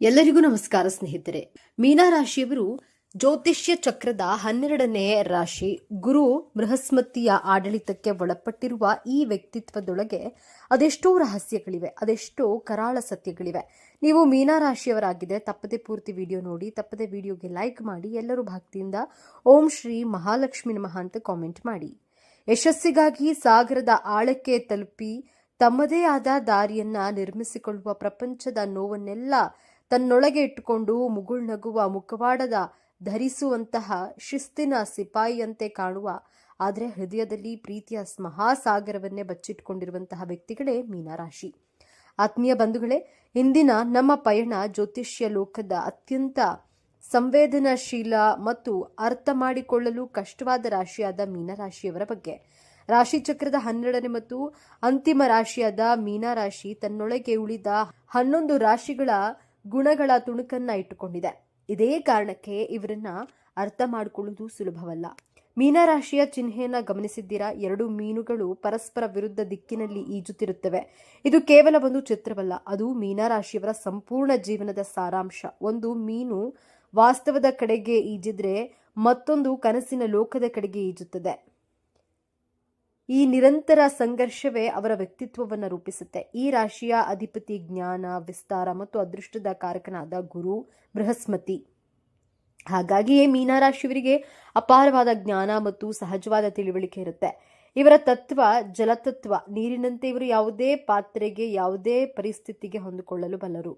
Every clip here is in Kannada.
ಎಲ್ಲರಿಗೂ ನಮಸ್ಕಾರ ಸ್ನೇಹಿತರೆ. ಮೀನಾ ರಾಶಿಯವರು ಜ್ಯೋತಿಷ್ಯ ಚಕ್ರದ 12ನೇ ರಾಶಿ. ಗುರು ಬೃಹಸ್ಪತಿಯ ಆಡಳಿತಕ್ಕೆ ಒಳಪಟ್ಟಿರುವ ಈ ವ್ಯಕ್ತಿತ್ವದೊಳಗೆ ಅದೆಷ್ಟೋ ರಹಸ್ಯಗಳಿವೆ, ಅದೆಷ್ಟೋ ಕರಾಳ ಸತ್ಯಗಳಿವೆ. ನೀವು ಮೀನಾ ರಾಶಿಯವರಾಗಿದೆ ತಪ್ಪದೆ ಪೂರ್ತಿ ವಿಡಿಯೋ ನೋಡಿ, ತಪ್ಪದೆ ವಿಡಿಯೋಗೆ ಲೈಕ್ ಮಾಡಿ, ಎಲ್ಲರೂ ಭಕ್ತಿಯಿಂದ ಓಂ ಶ್ರೀ ಮಹಾಲಕ್ಷ್ಮಿ ನಮಃ ಅಂತ ಕಾಮೆಂಟ್ ಮಾಡಿ. ಯಶಸ್ಸಿಗಾಗಿ ಸಾಗರದ ಆಳಕ್ಕೆ ತಲುಪಿ ತಮ್ಮದೇ ಆದ ದಾರಿಯನ್ನ ನಿರ್ಮಿಸಿಕೊಳ್ಳುವ ಪ್ರಪಂಚದ ನೋವನ್ನೆಲ್ಲ ತನ್ನೊಳಗೆ ಇಟ್ಟುಕೊಂಡು ಮುಗುಳ್ನಗುವ ಮುಖವಾಡದ ಧರಿಸುವಂತಹ ಶಿಸ್ತಿನ ಸಿಪಾಯಿಯಂತೆ ಕಾಣುವ, ಆದರೆ ಹೃದಯದಲ್ಲಿ ಪ್ರೀತಿಯ ಮಹಾಸಾಗರವನ್ನೇ ಬಚ್ಚಿಟ್ಕೊಂಡಿರುವಂತಹ ವ್ಯಕ್ತಿಗಳೇ ಮೀನರಾಶಿ. ಆತ್ಮೀಯ ಬಂಧುಗಳೇ, ಇಂದಿನ ನಮ್ಮ ಪಯಣ ಜ್ಯೋತಿಷ್ಯ ಲೋಕದ ಅತ್ಯಂತ ಸಂವೇದನಾಶೀಲ ಮತ್ತು ಅರ್ಥ ಮಾಡಿಕೊಳ್ಳಲು ಕಷ್ಟವಾದ ರಾಶಿಯಾದ ಮೀನರಾಶಿಯವರ ಬಗ್ಗೆ. ರಾಶಿ ಚಕ್ರದ 12ನೇ ಮತ್ತು ಅಂತಿಮ ರಾಶಿಯಾದ ಮೀನರಾಶಿ ತನ್ನೊಳಗೆ ಉಳಿದ 11 ರಾಶಿಗಳ ಗುಣಗಳ ತುಣುಕನ್ನ ಇಟ್ಟುಕೊಂಡಿದೆ. ಇದೇ ಕಾರಣಕ್ಕೆ ಇವರನ್ನ ಅರ್ಥ ಮಾಡಿಕೊಳ್ಳುವುದು ಸುಲಭವಲ್ಲ. ಮೀನರಾಶಿಯ ಚಿಹ್ನೆಯನ್ನ ಗಮನಿಸಿದ್ದೀರಾ? 2 ಮೀನುಗಳು ಪರಸ್ಪರ ವಿರುದ್ಧ ದಿಕ್ಕಿನಲ್ಲಿ ಈಜುತ್ತಿರುತ್ತವೆ. ಇದು ಕೇವಲ ಒಂದು ಚಿತ್ರವಲ್ಲ, ಅದು ಮೀನರಾಶಿಯವರ ಸಂಪೂರ್ಣ ಜೀವನದ ಸಾರಾಂಶ. ಒಂದು ಮೀನು ವಾಸ್ತವದ ಕಡೆಗೆ ಈಜಿದ್ರೆ ಮತ್ತೊಂದು ಕನಸಿನ ಲೋಕದ ಕಡೆಗೆ ಈಜುತ್ತದೆ. ಈ ನಿರಂತರ ಸಂಘರ್ಷವೇ ಅವರ ವ್ಯಕ್ತಿತ್ವವನ್ನು ರೂಪಿಸುತ್ತೆ. ಈ ರಾಶಿಯ ಅಧಿಪತಿ ಜ್ಞಾನ, ವಿಸ್ತಾರ ಮತ್ತು ಅದೃಷ್ಟದ ಕಾರಕನಾದ ಗುರು ಬೃಹಸ್ಪತಿ. ಹಾಗಾಗಿಯೇ ಮೀನರಾಶಿಯವರಿಗೆ ಅಪಾರವಾದ ಜ್ಞಾನ ಮತ್ತು ಸಹಜವಾದ ತಿಳುವಳಿಕೆ ಇರುತ್ತೆ. ಇವರ ತತ್ವ ಜಲತತ್ವ. ನೀರಿನಂತೆ ಇವರು ಯಾವುದೇ ಪಾತ್ರೆಗೆ, ಯಾವುದೇ ಪರಿಸ್ಥಿತಿಗೆ ಹೊಂದಿಕೊಳ್ಳಲು ಬಲ್ಲರು.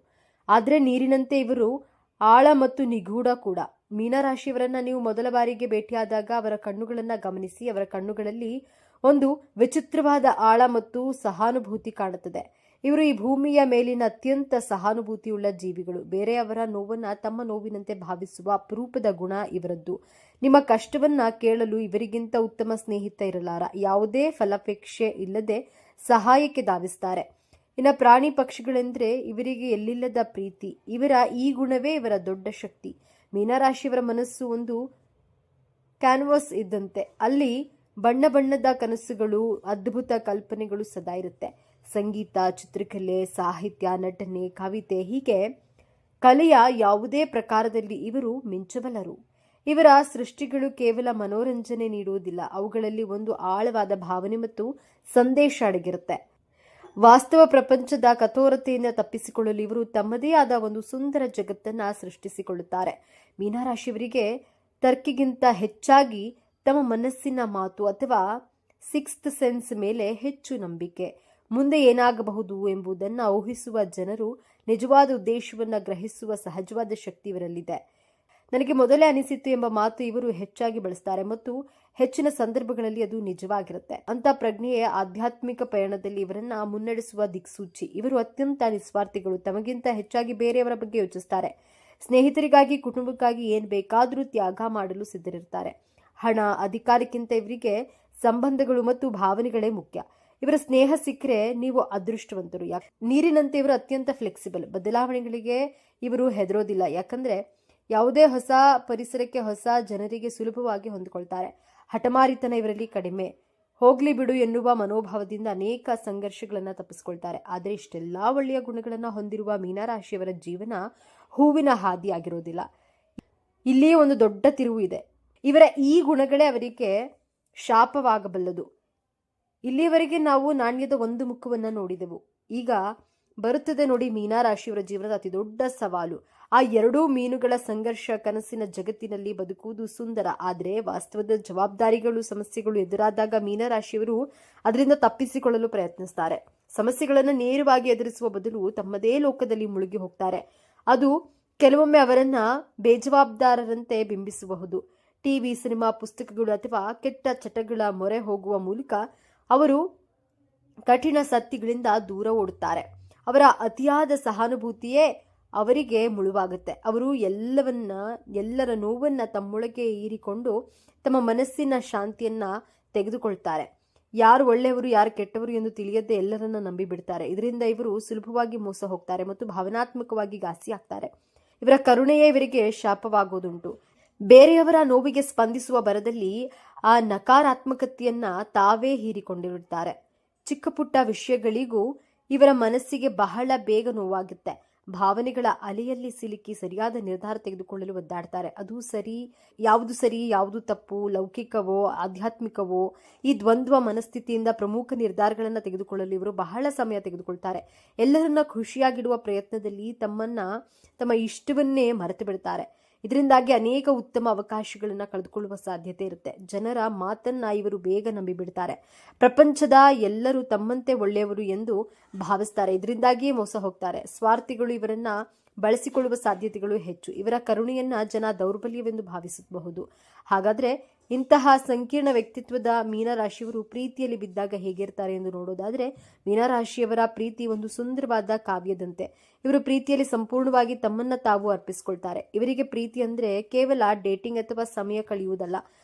ಆದರೆ ನೀರಿನಂತೆ ಇವರು ಆಳ ಮತ್ತು ನಿಗೂಢ ಕೂಡ. ಮೀನರಾಶಿಯವರನ್ನ ನೀವು ಮೊದಲ ಬಾರಿಗೆ ಭೇಟಿಯಾದಾಗ ಅವರ ಕಣ್ಣುಗಳನ್ನ ಗಮನಿಸಿ. ಅವರ ಕಣ್ಣುಗಳಲ್ಲಿ ಒಂದು ವಿಚಿತ್ರವಾದ ಆಳ ಮತ್ತು ಸಹಾನುಭೂತಿ ಕಾಣುತ್ತದೆ. ಇವರು ಈ ಭೂಮಿಯ ಮೇಲಿನ ಅತ್ಯಂತ ಸಹಾನುಭೂತಿಯುಳ್ಳ ಜೀವಿಗಳು. ಬೇರೆಯವರ ನೋವನ್ನ ತಮ್ಮ ನೋವಿನಂತೆ ಭಾವಿಸುವ ಅಪರೂಪದ ಗುಣ ಇವರದ್ದು. ನಿಮ್ಮ ಕಷ್ಟವನ್ನ ಕೇಳಲು ಇವರಿಗಿಂತ ಉತ್ತಮ ಸ್ನೇಹಿತ ಇರಲಾರ. ಯಾವುದೇ ಫಲಾಪೇಕ್ಷೆ ಇಲ್ಲದೆ ಸಹಾಯಕ್ಕೆ ಧಾವಿಸ್ತಾರೆ. ಇನ್ನು ಪ್ರಾಣಿ ಪಕ್ಷಿಗಳೆಂದ್ರೆ ಇವರಿಗೆ ಎಲ್ಲಿಲ್ಲದ ಪ್ರೀತಿ. ಇವರ ಈ ಗುಣವೇ ಇವರ ದೊಡ್ಡ ಶಕ್ತಿ. ಮೀನರಾಶಿಯವರ ಮನಸ್ಸು ಒಂದು ಕ್ಯಾನ್ವಾಸ್ ಇದ್ದಂತೆ. ಅಲ್ಲಿ ಬಣ್ಣ ಬಣ್ಣದ ಕನಸುಗಳು, ಅದ್ಭುತ ಕಲ್ಪನೆಗಳು ಸದಾ ಇರುತ್ತೆ. ಸಂಗೀತ, ಚಿತ್ರಕಲೆ, ಸಾಹಿತ್ಯ, ನಟನೆ, ಕವಿತೆ, ಹೀಗೆ ಕಲೆಯ ಯಾವುದೇ ಪ್ರಕಾರದಲ್ಲಿ ಇವರು ಮಿಂಚಬಲ್ಲರು. ಇವರ ಸೃಷ್ಟಿಗಳು ಕೇವಲ ಮನೋರಂಜನೆ ನೀಡುವುದಿಲ್ಲ, ಅವುಗಳಲ್ಲಿ ಒಂದು ಆಳವಾದ ಭಾವನೆ ಮತ್ತು ಸಂದೇಶ ಅಡಗಿರುತ್ತೆ. ವಾಸ್ತವ ಪ್ರಪಂಚದ ಕಠೋರತೆಯಿಂದ ತಪ್ಪಿಸಿಕೊಳ್ಳಲು ಇವರು ತಮ್ಮದೇ ಆದ ಒಂದು ಸುಂದರ ಜಗತ್ತನ್ನ ಸೃಷ್ಟಿಸಿಕೊಳ್ಳುತ್ತಾರೆ. ಮೀನರಾಶಿಯವರಿಗೆ ತರ್ಕಿಗಿಂತ ಹೆಚ್ಚಾಗಿ ತಮ್ಮ ಮನಸ್ಸಿನ ಮಾತು ಅಥವಾ ಸಿಕ್ಸ್ತ್ ಸೆನ್ಸ್ ಮೇಲೆ ಹೆಚ್ಚು ನಂಬಿಕೆ. ಮುಂದೆ ಏನಾಗಬಹುದು ಎಂಬುದನ್ನು ಊಹಿಸುವ ಜನರು ನಿಜವಾದ ಉದ್ದೇಶವನ್ನು ಗ್ರಹಿಸುವ ಸಹಜವಾದ ಶಕ್ತಿ ಇವರಲ್ಲಿದೆ. ನನಗೆ ಮೊದಲೇ ಅನಿಸಿತ್ತು ಎಂಬ ಮಾತು ಇವರು ಹೆಚ್ಚಾಗಿ ಬಳಸ್ತಾರೆ ಮತ್ತು ಹೆಚ್ಚಿನ ಸಂದರ್ಭಗಳಲ್ಲಿ ಅದು ನಿಜವಾಗಿರುತ್ತೆ. ಅಂತ ಪ್ರಜ್ಞೆಯ ಆಧ್ಯಾತ್ಮಿಕ ಪಯಣದಲ್ಲಿ ಇವರನ್ನ ಮುನ್ನಡೆಸುವ ದಿಕ್ಸೂಚಿ. ಇವರು ಅತ್ಯಂತ ನಿಸ್ವಾರ್ಥಿಗಳು. ತಮಗಿಂತ ಹೆಚ್ಚಾಗಿ ಬೇರೆಯವರ ಬಗ್ಗೆ ಯೋಚಿಸ್ತಾರೆ. ಸ್ನೇಹಿತರಿಗಾಗಿ, ಕುಟುಂಬಕ್ಕಾಗಿ ಏನ್ ಬೇಕಾದರೂ ತ್ಯಾಗ ಮಾಡಲು ಸಿದ್ಧರಿರ್ತಾರೆ. ಹಣ, ಅಧಿಕಾರಕ್ಕಿಂತ ಇವರಿಗೆ ಸಂಬಂಧಗಳು ಮತ್ತು ಭಾವನೆಗಳೇ ಮುಖ್ಯ. ಇವರ ಸ್ನೇಹ ಸಿಕ್ಕರೆ ನೀವು ಅದೃಷ್ಟವಂತರು. ನೀರಿನಂತೆ ಇವರು ಅತ್ಯಂತ ಫ್ಲೆಕ್ಸಿಬಲ್. ಬದಲಾವಣೆಗಳಿಗೆ ಇವರು ಹೆದರೋದಿಲ್ಲ. ಯಾಕಂದ್ರೆ ಯಾವುದೇ ಹೊಸ ಪರಿಸರಕ್ಕೆ, ಹೊಸ ಜನರಿಗೆ ಸುಲಭವಾಗಿ ಹೊಂದಿಕೊಳ್ತಾರೆ. ಹಠಮಾರಿತನ ಇವರಲ್ಲಿ ಕಡಿಮೆ. ಹೋಗ್ಲಿ ಬಿಡು ಎನ್ನುವ ಮನೋಭಾವದಿಂದ ಅನೇಕ ಸಂಘರ್ಷಗಳನ್ನ ತಪ್ಪಿಸ್ಕೊಳ್ತಾರೆ. ಆದರೆ ಇಷ್ಟೆಲ್ಲಾ ಒಳ್ಳೆಯ ಗುಣಗಳನ್ನ ಹೊಂದಿರುವ ಮೀನರಾಶಿಯವರ ಜೀವನ ಹೂವಿನ ಹಾದಿಯಾಗಿರೋದಿಲ್ಲ. ಇಲ್ಲಿಯೇ ಒಂದು ದೊಡ್ಡ ತಿರುವು ಇದೆ. ಇವರ ಈ ಗುಣಗಳೇ ಅವರಿಗೆ ಶಾಪವಾಗಬಲ್ಲದು. ಇಲ್ಲಿಯವರೆಗೆ ನಾವು ನಾಣ್ಯದ ಒಂದು ಮುಖವನ್ನ ನೋಡಿದೆವು. ಈಗ ಬರುತ್ತದೆ ನೋಡಿ ಮೀನರಾಶಿಯವರ ಜೀವನದ ಅತಿ ದೊಡ್ಡ ಸವಾಲು. ಆ 2 ಮೀನುಗಳ ಸಂಘರ್ಷ. ಕನಸಿನ ಜಗತ್ತಿನಲ್ಲಿ ಬದುಕುವುದು ಸುಂದರ, ಆದರೆ ವಾಸ್ತವದ ಜವಾಬ್ದಾರಿಗಳು, ಸಮಸ್ಯೆಗಳು ಎದುರಾದಾಗ ಮೀನರಾಶಿಯವರು ಅದರಿಂದ ತಪ್ಪಿಸಿಕೊಳ್ಳಲು ಪ್ರಯತ್ನಿಸ್ತಾರೆ. ಸಮಸ್ಯೆಗಳನ್ನು ನೇರವಾಗಿ ಎದುರಿಸುವ ಬದಲು ತಮ್ಮದೇ ಲೋಕದಲ್ಲಿ ಮುಳುಗಿ ಹೋಗ್ತಾರೆ. ಅದು ಕೆಲವೊಮ್ಮೆ ಅವರನ್ನ ಬೇಜವಾಬ್ದಾರರಂತೆ ಬಿಂಬಿಸಬಹುದು. ಟಿವಿ, ಸಿನಿಮಾ, ಪುಸ್ತಕಗಳು ಅಥವಾ ಕೆಟ್ಟ ಚಟಗಳ ಮೊರೆ ಹೋಗುವ ಮೂಲಕ ಅವರು ಕಠಿಣ ಸತ್ಯಗಳಿಂದ ದೂರ ಓಡುತ್ತಾರೆ. ಅವರ ಅತಿಯಾದ ಸಹಾನುಭೂತಿಯೇ ಅವರಿಗೆ ಮುಳುವಾಗುತ್ತೆ. ಅವರು ಎಲ್ಲರ ನೋವನ್ನ ತಮ್ಮೊಳಗೆ ಹೀರಿಕೊಂಡು ತಮ್ಮ ಮನಸ್ಸಿನ ಶಾಂತಿಯನ್ನ ತೆಗೆದುಕೊಳ್ತಾರೆ. ಯಾರು ಒಳ್ಳೆಯವರು, ಯಾರು ಕೆಟ್ಟವರು ಎಂದು ತಿಳಿಯದೆ ಎಲ್ಲರನ್ನ ನಂಬಿ ಬಿಡ್ತಾರೆ. ಇದರಿಂದ ಇವರು ಸುಲಭವಾಗಿ ಮೋಸ ಹೋಗ್ತಾರೆ ಮತ್ತು ಭಾವನಾತ್ಮಕವಾಗಿ ಘಾಸಿ ಆಗ್ತಾರೆ. ಇವರ ಕರುಣೆಯೇ ಇವರಿಗೆ ಶಾಪವಾಗುವುದುಂಟು. ಬೇರೆಯವರ ನೋವಿಗೆ ಸ್ಪಂದಿಸುವ ಬರದಲ್ಲಿ ಆ ನಕಾರಾತ್ಮಕತೆಯನ್ನ ತಾವೇ ಹೀರಿಕೊಂಡಿರುತ್ತಾರೆ. ಚಿಕ್ಕ ಪುಟ್ಟ ವಿಷಯಗಳಿಗೂ ಇವರ ಮನಸ್ಸಿಗೆ ಬಹಳ ಬೇಗ ನೋವಾಗುತ್ತೆ. ಭಾವನೆಗಳ ಅಲೆಯಲ್ಲಿ ಸಿಲುಕಿ ಸರಿಯಾದ ನಿರ್ಧಾರ ತೆಗೆದುಕೊಳ್ಳಲು ಒದ್ದಾಡ್ತಾರೆ. ಅದು ಸರಿ, ಯಾವುದು ತಪ್ಪು, ಲೌಕಿಕವೋ ಆಧ್ಯಾತ್ಮಿಕವೋ, ಈ ದ್ವಂದ್ವ ಮನಸ್ಥಿತಿಯಿಂದ ಪ್ರಮುಖ ನಿರ್ಧಾರಗಳನ್ನು ತೆಗೆದುಕೊಳ್ಳಲು ಇವರು ಬಹಳ ಸಮಯ ತೆಗೆದುಕೊಳ್ತಾರೆ. ಎಲ್ಲರನ್ನ ಖುಷಿಯಾಗಿಡುವ ಪ್ರಯತ್ನದಲ್ಲಿ ತಮ್ಮ ಇಷ್ಟವನ್ನೇ ಮರೆತು ಬಿಡ್ತಾರೆ. ಇದರಿಂದಾಗಿ ಅನೇಕ ಉತ್ತಮ ಅವಕಾಶಗಳನ್ನು ಕಳೆದುಕೊಳ್ಳುವ ಸಾಧ್ಯತೆ ಇರುತ್ತೆ. ಜನರ ಮಾತನ್ನ ಇವರು ಬೇಗ ನಂಬಿಬಿಡ್ತಾರೆ. ಪ್ರಪಂಚದ ಎಲ್ಲರೂ ತಮ್ಮಂತೆ ಒಳ್ಳೆಯವರು ಎಂದು ಭಾವಿಸ್ತಾರೆ. ಇದರಿಂದಾಗಿಯೇ ಮೋಸ ಹೋಗ್ತಾರೆ. ಸ್ವಾರ್ಥಿಗಳು ಇವರನ್ನ ಬಳಸಿಕೊಳ್ಳುವ ಸಾಧ್ಯತೆಗಳು ಹೆಚ್ಚು. ಇವರ ಕರುಣೆಯನ್ನ ಜನ ದೌರ್ಬಲ್ಯವೆಂದು ಭಾವಿಸಬಹುದು. ಹಾಗಾದ್ರೆ ಇಂತಹ ಸಂಕೀರ್ಣ ವ್ಯಕ್ತಿತ್ವದ ಮೀನರಾಶಿಯವರು ಪ್ರೀತಿಯಲ್ಲಿ ಬಿದ್ದಾಗ ಹೇಗಿರ್ತಾರೆ ಎಂದು ನೋಡೋದಾದ್ರೆ, ಮೀನರಾಶಿಯವರ ಪ್ರೀತಿ ಒಂದು ಸುಂದರವಾದ ಕಾವ್ಯದಂತೆ. ಇವರು ಪ್ರೀತಿಯಲ್ಲಿ ಸಂಪೂರ್ಣವಾಗಿ ತಮ್ಮನ್ನ ತಾವು ಅರ್ಪಿಸಿಕೊಳ್ತಾರೆ. ಇವರಿಗೆ ಪ್ರೀತಿ ಅಂದ್ರೆ ಕೇವಲ ಡೇಟಿಂಗ್ ಅಥವಾ ಸಮಯ ಕಳೆಯುವುದಲ್ಲ,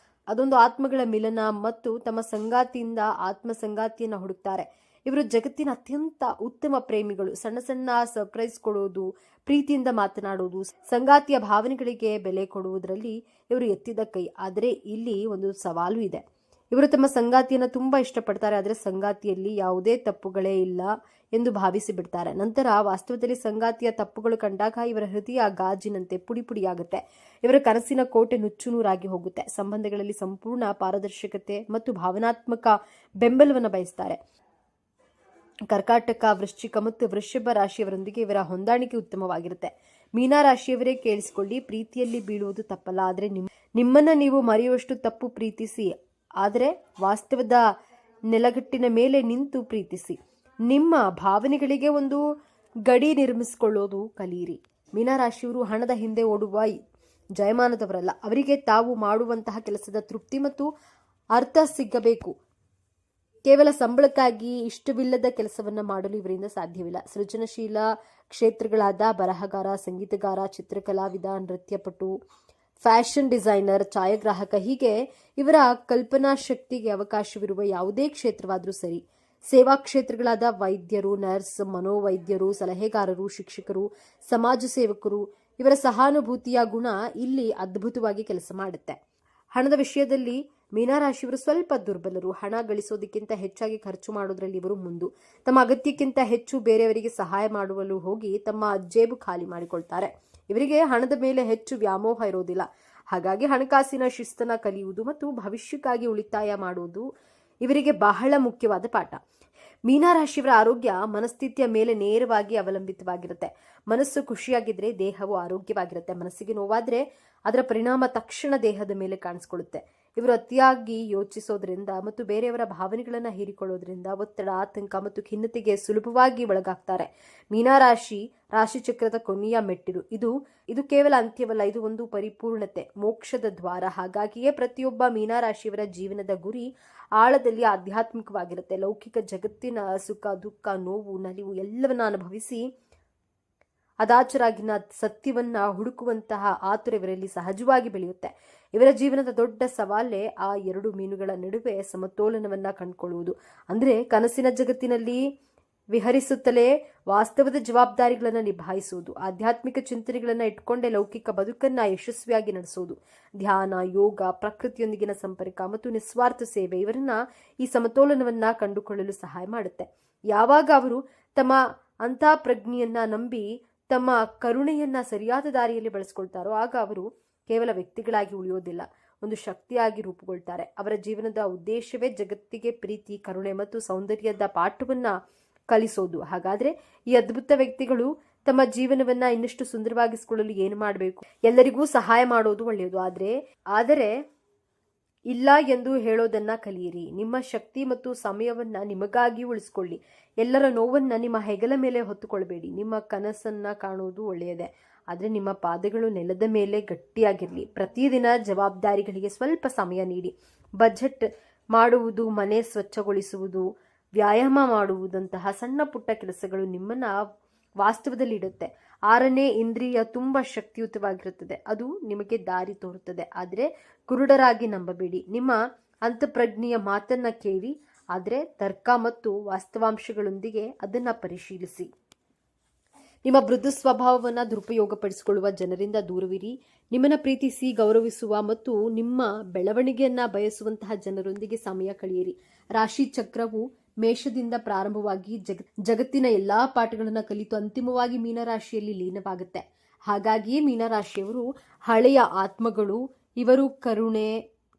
ಅದೊಂದು ಆತ್ಮಗಳ ಮಿಲನ ಮತ್ತು ತಮ್ಮ ಸಂಗಾತಿಯಿಂದ ಆತ್ಮ ಸಂಗಾತಿಯನ್ನ ಹುಡುಕ್ತಾರೆ. ಇವರು ಜಗತ್ತಿನ ಅತ್ಯಂತ ಉತ್ತಮ ಪ್ರೇಮಿಗಳು. ಸಣ್ಣ ಸಣ್ಣ ಸರ್ಪ್ರೈಸ್ ಕೊಡೋದು, ಪ್ರೀತಿಯಿಂದ ಮಾತನಾಡುವುದು, ಸಂಗಾತಿಯ ಭಾವನೆಗಳಿಗೆ ಬೆಲೆ ಕೊಡುವುದರಲ್ಲಿ ಇವರು ಎತ್ತಿದ ಕೈ. ಆದರೆ ಇಲ್ಲಿ ಒಂದು ಸವಾಲು ಇದೆ. ಇವರು ತಮ್ಮ ಸಂಗಾತಿಯನ್ನು ತುಂಬಾ ಇಷ್ಟಪಡ್ತಾರೆ, ಆದರೆ ಸಂಗಾತಿಯಲ್ಲಿ ಯಾವುದೇ ತಪ್ಪುಗಳೇ ಇಲ್ಲ ಎಂದು ಭಾವಿಸಿ ಬಿಡ್ತಾರೆ. ನಂತರ ವಾಸ್ತವದಲ್ಲಿ ಸಂಗಾತಿಯ ತಪ್ಪುಗಳು ಕಂಡಾಗ ಇವರ ಹೃದಯ ಗಾಜಿನಂತೆ ಪುಡಿ ಪುಡಿಯಾಗುತ್ತೆ. ಇವರ ಕನಸಿನ ಕೋಟೆ ನುಚ್ಚುನೂರಾಗಿ ಹೋಗುತ್ತೆ. ಸಂಬಂಧಗಳಲ್ಲಿ ಸಂಪೂರ್ಣ ಪಾರದರ್ಶಕತೆ ಮತ್ತು ಭಾವನಾತ್ಮಕ ಬೆಂಬಲವನ್ನು ಬಯಸ್ತಾರೆ. ಕರ್ಕಾಟಕ, ವೃಶ್ಚಿಕ ಮತ್ತು ವೃಷಭ ರಾಶಿಯವರೊಂದಿಗೆ ಇವರ ಹೊಂದಾಣಿಕೆ ಉತ್ತಮವಾಗಿರುತ್ತೆ. ಮೀನ ರಾಶಿಯವರೇ ಕೇಳಿಸಿಕೊಳ್ಳಿ, ಪ್ರೀತಿಯಲ್ಲಿ ಬೀಳುವುದು ತಪ್ಪಲ್ಲ, ಆದರೆ ನಿಮ್ಮನ್ನ ನೀವು ಮರೆಯುವಷ್ಟು ತಪ್ಪು ಪ್ರೀತಿಸಿ. ಆದರೆ ವಾಸ್ತವದ ನೆಲಗಟ್ಟಿನ ಮೇಲೆ ನಿಂತು ಪ್ರೀತಿಸಿ. ನಿಮ್ಮ ಭಾವನೆಗಳಿಗೆ ಒಂದು ಗಡಿ ನಿರ್ಮಿಸಿಕೊಳ್ಳೋದು ಕಲಿಯಿರಿ. ಮೀನರಾಶಿಯವರು ಹಣದ ಹಿಂದೆ ಓಡುವ ಜಯಮಾನದವರಲ್ಲ. ಅವರಿಗೆ ತಾವು ಮಾಡುವಂತಹ ಕೆಲಸದ ತೃಪ್ತಿ ಮತ್ತು ಅರ್ಥ ಸಿಗಬೇಕು. ಕೇವಲ ಸಂಬಳಕ್ಕಾಗಿ ಇಷ್ಟವಿಲ್ಲದ ಕೆಲಸವನ್ನ ಮಾಡಲು ಇವರಿಂದ ಸಾಧ್ಯವಿಲ್ಲ. ಸೃಜನಶೀಲ ಕ್ಷೇತ್ರಗಳಾದ ಬರಹಗಾರ, ಸಂಗೀತಗಾರ, ಚಿತ್ರಕಲಾವಿದ, ನೃತ್ಯಪಟು, ಫ್ಯಾಷನ್ ಡಿಸೈನರ್, ಛಾಯಾಗ್ರಾಹಕ, ಹೀಗೆ ಇವರ ಕಲ್ಪನಾ ಶಕ್ತಿಗೆ ಅವಕಾಶವಿರುವ ಯಾವುದೇ ಕ್ಷೇತ್ರವಾದರೂ ಸರಿ. ಸೇವಾ ಕ್ಷೇತ್ರಗಳಾದ ವೈದ್ಯರು, ನರ್ಸ್, ಮನೋವೈದ್ಯರು, ಸಲಹೆಗಾರರು, ಶಿಕ್ಷಕರು, ಸಮಾಜ ಸೇವಕರು, ಇವರ ಸಹಾನುಭೂತಿಯ ಗುಣ ಇಲ್ಲಿ ಅದ್ಭುತವಾಗಿ ಕೆಲಸ ಮಾಡುತ್ತೆ. ಹಣದ ವಿಷಯದಲ್ಲಿ ಮೀನರಾಶಿಯವರು ಸ್ವಲ್ಪ ದುರ್ಬಲರು. ಹಣ ಗಳಿಸೋದಕ್ಕಿಂತ ಹೆಚ್ಚಾಗಿ ಖರ್ಚು ಮಾಡೋದ್ರಲ್ಲಿ ಇವರು ಮುಂದು. ತಮ್ಮ ಅಗತ್ಯಕ್ಕಿಂತ ಹೆಚ್ಚು ಬೇರೆಯವರಿಗೆ ಸಹಾಯ ಮಾಡಲು ಹೋಗಿ ತಮ್ಮ ಜೇಬು ಖಾಲಿ ಮಾಡಿಕೊಳ್ತಾರೆ. ಇವರಿಗೆ ಹಣದ ಮೇಲೆ ಹೆಚ್ಚು ವ್ಯಾಮೋಹ ಇರೋದಿಲ್ಲ. ಹಾಗಾಗಿ ಹಣಕಾಸಿನ ಶಿಸ್ತನ್ನ ಕಲಿಯುವುದು ಮತ್ತು ಭವಿಷ್ಯಕ್ಕಾಗಿ ಉಳಿತಾಯ ಮಾಡುವುದು ಇವರಿಗೆ ಬಹಳ ಮುಖ್ಯವಾದ ಪಾಠ. ಮೀನರಾಶಿಯವರ ಆರೋಗ್ಯ ಮನಸ್ಥಿತಿಯ ಮೇಲೆ ನೇರವಾಗಿ ಅವಲಂಬಿತವಾಗಿರುತ್ತೆ. ಮನಸ್ಸು ಖುಷಿಯಾಗಿದ್ರೆ ದೇಹವು ಆರೋಗ್ಯವಾಗಿರುತ್ತೆ. ಮನಸ್ಸಿಗೆ ನೋವಾದ್ರೆ ಅದರ ಪರಿಣಾಮ ತಕ್ಷಣ ದೇಹದ ಮೇಲೆ ಕಾಣಿಸ್ಕೊಳ್ಳುತ್ತೆ. ಇವರು ಅತಿಯಾಗಿ ಯೋಚಿಸೋದ್ರಿಂದ ಮತ್ತು ಬೇರೆಯವರ ಭಾವನೆಗಳನ್ನ ಹೀರಿಕೊಳ್ಳೋದ್ರಿಂದ ಒತ್ತಡ, ಆತಂಕ ಮತ್ತು ಖಿನ್ನತೆಗೆ ಸುಲಭವಾಗಿ ಒಳಗಾಗ್ತಾರೆ. ಮೀನರಾಶಿ ರಾಶಿಚಕ್ರದ ಕೊನೆಯ ಮೆಟ್ಟಿಲು. ಇದು ಕೇವಲ ಅಂತ್ಯವಲ್ಲ, ಇದು ಒಂದು ಪರಿಪೂರ್ಣತೆ, ಮೋಕ್ಷದ ದ್ವಾರ. ಹಾಗಾಗಿಯೇ ಪ್ರತಿಯೊಬ್ಬ ಮೀನರಾಶಿಯವರ ಜೀವನದ ಗುರಿ ಆಳದಲ್ಲಿ ಆಧ್ಯಾತ್ಮಿಕವಾಗಿರುತ್ತೆ. ಲೌಕಿಕ ಜಗತ್ತಿನ ಸುಖ, ದುಃಖ, ನೋವು, ನಲಿವು ಎಲ್ಲವನ್ನ ಅನುಭವಿಸಿ ಅದಾಚರಾಗಿನ ಸತ್ಯವನ್ನ ಹುಡುಕುವಂತಹ ಆತುರ ಇವರಲ್ಲಿ ಸಹಜವಾಗಿ ಬೆಳೆಯುತ್ತೆ. ಇವರ ಜೀವನದ ದೊಡ್ಡ ಸವಾಲೇ ಆ ಎರಡು ಮೀನುಗಳ ನಡುವೆ ಸಮತೋಲನವನ್ನ ಕಂಡುಕೊಳ್ಳುವುದು. ಅಂದ್ರೆ ಕನಸಿನ ಜಗತ್ತಿನಲ್ಲಿ ವಿಹರಿಸುತ್ತಲೇ ವಾಸ್ತವದ ಜವಾಬ್ದಾರಿಗಳನ್ನು ನಿಭಾಯಿಸುವುದು. ಆಧ್ಯಾತ್ಮಿಕ ಚಿಂತನೆಗಳನ್ನ ಇಟ್ಕೊಂಡೇ ಲೌಕಿಕ ಬದುಕನ್ನ ಯಶಸ್ವಿಯಾಗಿ ನಡೆಸುವುದು. ಧ್ಯಾನ, ಯೋಗ, ಪ್ರಕೃತಿಯೊಂದಿಗಿನ ಸಂಪರ್ಕ ಮತ್ತು ನಿಸ್ವಾರ್ಥ ಸೇವೆ ಇವರನ್ನ ಈ ಸಮತೋಲನವನ್ನ ಕಂಡುಕೊಳ್ಳಲು ಸಹಾಯ ಮಾಡುತ್ತೆ. ಯಾವಾಗ ಅವರು ತಮ್ಮ ಅಂತಃಪ್ರಜ್ಞೆಯನ್ನ ನಂಬಿ ತಮ್ಮ ಕರುಣೆಯನ್ನ ಸರಿಯಾದ ದಾರಿಯಲ್ಲಿ ಬಳಸ್ಕೊಳ್ತಾರೋ ಆಗ ಅವರು ಕೇವಲ ವ್ಯಕ್ತಿಗಳಾಗಿ ಉಳಿಯೋದಿಲ್ಲ, ಒಂದು ಶಕ್ತಿಯಾಗಿ ರೂಪುಗೊಳ್ತಾರೆ. ಅವರ ಜೀವನದ ಉದ್ದೇಶವೇ ಜಗತ್ತಿಗೆ ಪ್ರೀತಿ, ಕರುಣೆ ಮತ್ತು ಸೌಂದರ್ಯದ ಪಾಠವನ್ನ ಕಲಿಸೋದು. ಹಾಗಾದ್ರೆ ಈ ಅದ್ಭುತ ವ್ಯಕ್ತಿಗಳು ತಮ್ಮ ಜೀವನವನ್ನ ಇನ್ನಷ್ಟು ಸುಂದರವಾಗಿಸಿಕೊಳ್ಳಲು ಏನು ಮಾಡಬೇಕು? ಎಲ್ಲರಿಗೂ ಸಹಾಯ ಮಾಡೋದು ಒಳ್ಳೆಯದು, ಆದರೆ ಇಲ್ಲ ಎಂದು ಹೇಳೋದನ್ನ ಕಲಿಯಿರಿ. ನಿಮ್ಮ ಶಕ್ತಿ ಮತ್ತು ಸಮಯವನ್ನ ನಿಮಗಾಗಿ ಉಳಿಸ್ಕೊಳ್ಳಿ. ಎಲ್ಲರ ನೋವನ್ನ ನಿಮ್ಮ ಹೆಗಲ ಮೇಲೆ ಹೊತ್ತುಕೊಳ್ಬೇಡಿ. ನಿಮ್ಮ ಕನಸನ್ನ ಕಾಣುವುದು ಒಳ್ಳೆಯದೇ, ಆದರೆ ನಿಮ್ಮ ಪಾದಗಳು ನೆಲದ ಮೇಲೆ ಗಟ್ಟಿಯಾಗಿರಲಿ. ಪ್ರತಿದಿನ ಜವಾಬ್ದಾರಿಗಳಿಗೆ ಸ್ವಲ್ಪ ಸಮಯ ನೀಡಿ. ಬಜೆಟ್ ಮಾಡುವುದು, ಮನೆ ಸ್ವಚ್ಛಗೊಳಿಸುವುದು, ವ್ಯಾಯಾಮ ಮಾಡುವುದಂತಹ ಸಣ್ಣ ಪುಟ್ಟ ಕೆಲಸಗಳು ನಿಮ್ಮನ್ನ ವಾಸ್ತವದಲ್ಲಿ ಇಡುತ್ತೆ. 6ನೇ ಇಂದ್ರಿಯ ತುಂಬಾ ಶಕ್ತಿಯುತವಾಗಿರುತ್ತದೆ, ಅದು ನಿಮಗೆ ದಾರಿ ತೋರುತ್ತದೆ. ಆದರೆ ಕುರುಡರಾಗಿ ನಂಬಬೇಡಿ. ನಿಮ್ಮ ಅಂತಃಪ್ರಜ್ಞೆಯ ಮಾತನ್ನ ಕೇಳಿ, ಆದರೆ ತರ್ಕ ಮತ್ತು ವಾಸ್ತವಾಂಶಗಳೊಂದಿಗೆ ಅದನ್ನ ಪರಿಶೀಲಿಸಿ. ನಿಮ್ಮ ಮೃದು ಸ್ವಭಾವವನ್ನು ದುರುಪಯೋಗಪಡಿಸಿಕೊಳ್ಳುವ ಜನರಿಂದ ದೂರವಿರಿ. ನಿಮ್ಮನ್ನ ಪ್ರೀತಿಸಿ ಗೌರವಿಸುವ ಮತ್ತು ನಿಮ್ಮ ಬೆಳವಣಿಗೆಯನ್ನ ಬಯಸುವಂತಹ ಜನರೊಂದಿಗೆ ಸಮಯ ಕಳೆಯಿರಿ. ರಾಶಿ ಚಕ್ರವು ಮೇಷದಿಂದ ಪ್ರಾರಂಭವಾಗಿ ಜಗತ್ತಿನ ಎಲ್ಲಾ ಪಾಠಗಳನ್ನ ಕಲಿತು ಅಂತಿಮವಾಗಿ ಮೀನರಾಶಿಯಲ್ಲಿ ಲೀನವಾಗುತ್ತೆ. ಹಾಗಾಗಿ ಮೀನರಾಶಿಯವರು ಹಳೆಯ ಆತ್ಮಗಳು. ಇವರು ಕರುಣೆ,